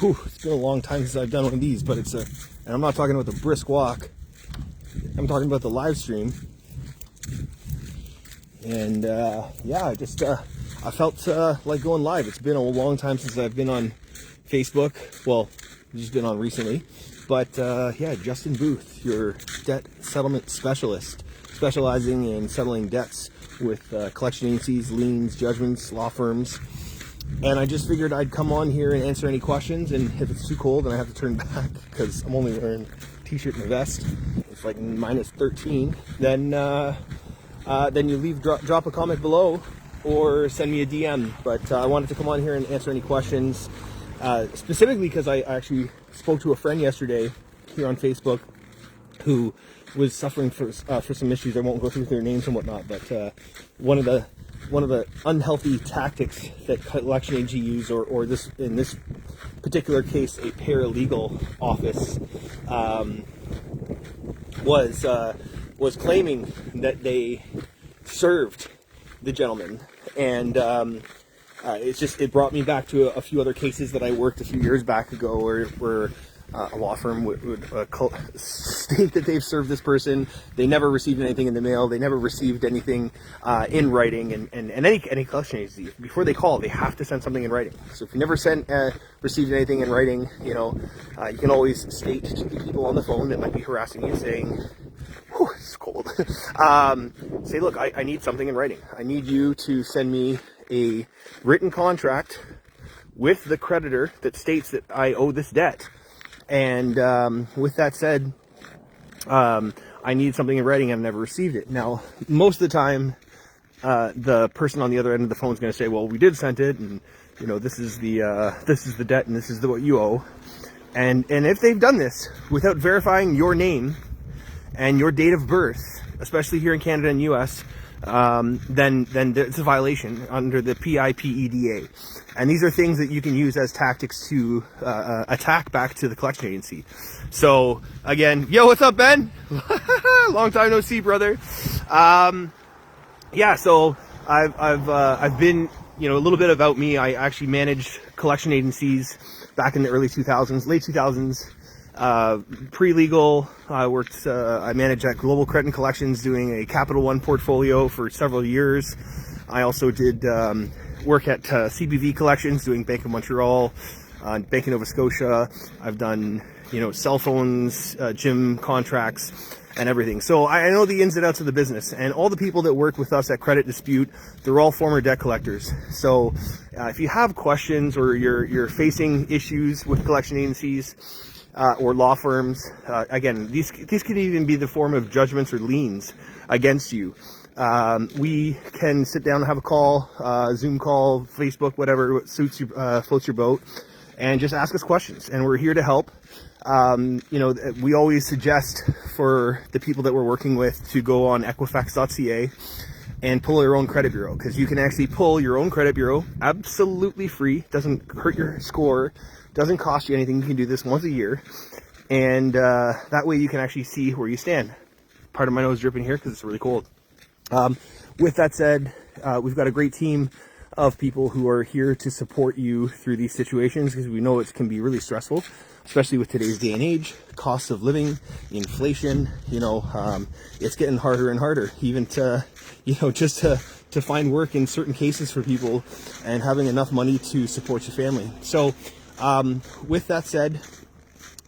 It's been a long time since I've done one of these, but and I'm not talking about the brisk walk. I'm talking about the live stream. And yeah, I felt like going live. It's been a long time since I've been on Facebook. Well, I've just been on recently. But yeah, Justin Booth, your debt settlement specialist, specializing in settling debts with collection agencies, liens, judgments, law firms. And I just figured I'd come on here and answer any questions. And if it's too cold and I have to turn back because I'm only wearing a t-shirt and a vest, it's like minus 13, then you drop a comment below or send me a DM. But I wanted to come on here and answer any questions, specifically because I actually spoke to a friend yesterday here on Facebook who was suffering for some issues. I won't go through their names and whatnot, but one of the unhealthy tactics that collection agency use, or this, in this particular case, a paralegal office, was claiming that they served the gentleman, and it brought me back to a few other cases that I worked a few years back ago, where a law firm would state that they've served this person. They never received anything in the mail. They never received anything in writing. And any collection agency, before they call, they have to send something in writing. So if you never received anything in writing, you can always state to the people on the phone that might be harassing you, saying, "Whew, it's cold." Say, "Look, I need something in writing. I need you to send me a written contract with the creditor that states that I owe this debt. And with that said, I need something in writing. I've never received it." Now, most of the time, the person on the other end of the phone is going to say, "Well, we did send it, and this is the debt, and this is what you owe." And if they've done this without verifying your name and your date of birth, especially here in Canada and U.S., then it's a violation under the PIPEDA. And these are things that you can use as tactics to attack back to the collection agency. So again, yo, what's up, Ben? Long time no see, brother. Yeah, so I've been, a little bit about me. I actually managed collection agencies back in the early 2000s, late 2000s. Pre-legal, I managed at Global Credit and Collections, doing a Capital One portfolio for several years. I also did work at CBV Collections, doing Bank of Montreal, Bank of Nova Scotia. I've done, cell phones, gym contracts, and everything. So I know the ins and outs of the business, and all the people that work with us at Credit Dispute, they're all former debt collectors. So if you have questions or you're facing issues with collection agencies, or law firms, again, these could even be the form of judgments or liens against you. We can sit down and have a call, Zoom call, Facebook, whatever suits you, floats your boat, and just ask us questions. And we're here to help. We always suggest for the people that we're working with to go on Equifax.ca and pull your own credit bureau, because you can actually pull your own credit bureau absolutely free. Doesn't hurt your score, doesn't cost you anything. You can do this once a year, and that way you can actually see where you stand. Part of my nose dripping here because it's really cold. With that said, we've got a great team of people who are here to support you through these situations, because we know it can be really stressful, especially with today's day and age, cost of living, inflation. It's getting harder and harder, even to just to find work in certain cases for people, and having enough money to support your family. So with that said,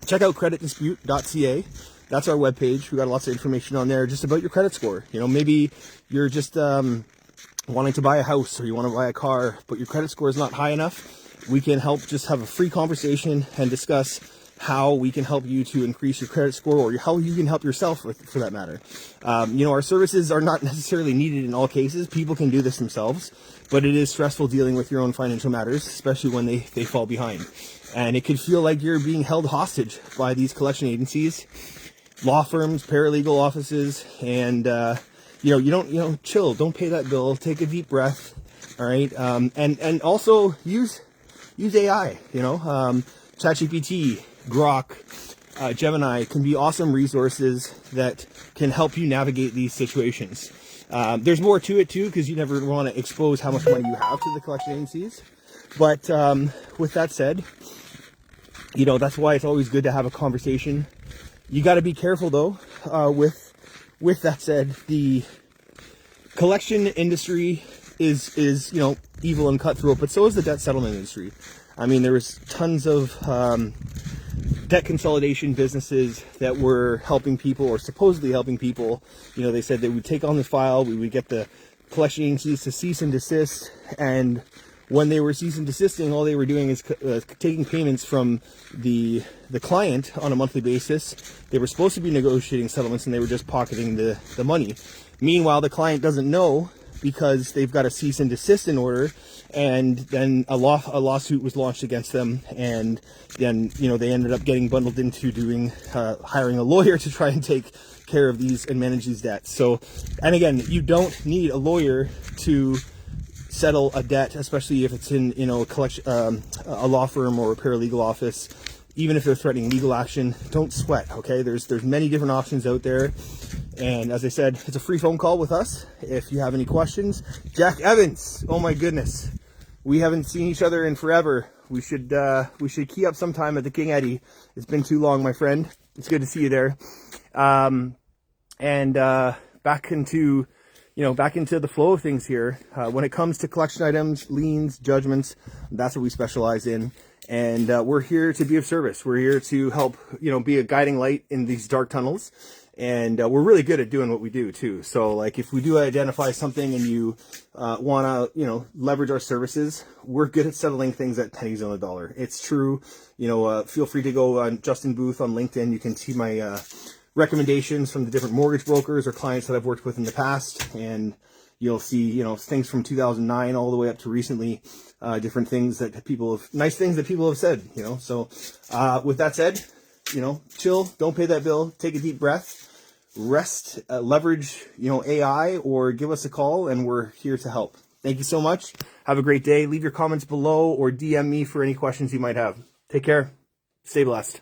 check out creditdispute.ca. That's our webpage. We got lots of information on there just about your credit score. Maybe you're just wanting to buy a house, or you want to buy a car, but your credit score is not high enough. We can help. Just have a free conversation and discuss how we can help you to increase your credit score, or how you can help yourself, for that matter. Our services are not necessarily needed in all cases. People can do this themselves, but it is stressful dealing with your own financial matters, especially when they fall behind. And it could feel like you're being held hostage by these collection agencies, law firms, paralegal offices, and chill. Don't pay that bill. Take a deep breath. All right. And also use AI. ChatGPT, Grok, Gemini can be awesome resources that can help you navigate these situations. There's more to it too, because you never want to expose how much money you have to the collection agencies. But with that said, that's why it's always good to have a conversation. You got to be careful though. With that said, the collection industry is evil and cutthroat, but so is the debt settlement industry. I mean, there was tons of debt consolidation businesses that were helping people, or supposedly helping people. They said they would take on the file, we would get the collection agencies to cease and desist, and when they were cease and desisting, all they were doing is taking payments from the client on a monthly basis. They were supposed to be negotiating settlements, and they were just pocketing the money. Meanwhile, the client doesn't know, because they've got a cease and desist in order, and then a lawsuit was launched against them, and then they ended up getting bundled into hiring a lawyer to try and take care of these and manage these debts. So, and again, you don't need a lawyer to settle a debt, especially if it's in a collection, a law firm or a paralegal office. Even if they're threatening legal action, don't sweat. Okay, there's many different options out there. And as I said, it's a free phone call with us if you have any questions. Jack Evans, oh my goodness, we haven't seen each other in forever. We should key up sometime at the King Eddie. It's been too long, my friend. It's good to see you there. Back into the flow of things here. When it comes to collection items, liens, judgments, that's what we specialize in. And we're here to be of service. We're here to help, be a guiding light in these dark tunnels. And we're really good at doing what we do too. So like if we do identify something and you want to, leverage our services, we're good at settling things at pennies on the dollar. It's true. Feel free to go on Justin Booth on LinkedIn. You can see my recommendations from the different mortgage brokers or clients that I've worked with in the past. And you'll see, things from 2009 all the way up to recently, different things nice things that people have said, So with that said, chill, don't pay that bill, take a deep breath, rest, leverage, AI, or give us a call, and we're here to help. Thank you so much. Have a great day. Leave your comments below or DM me for any questions you might have. Take care. Stay blessed.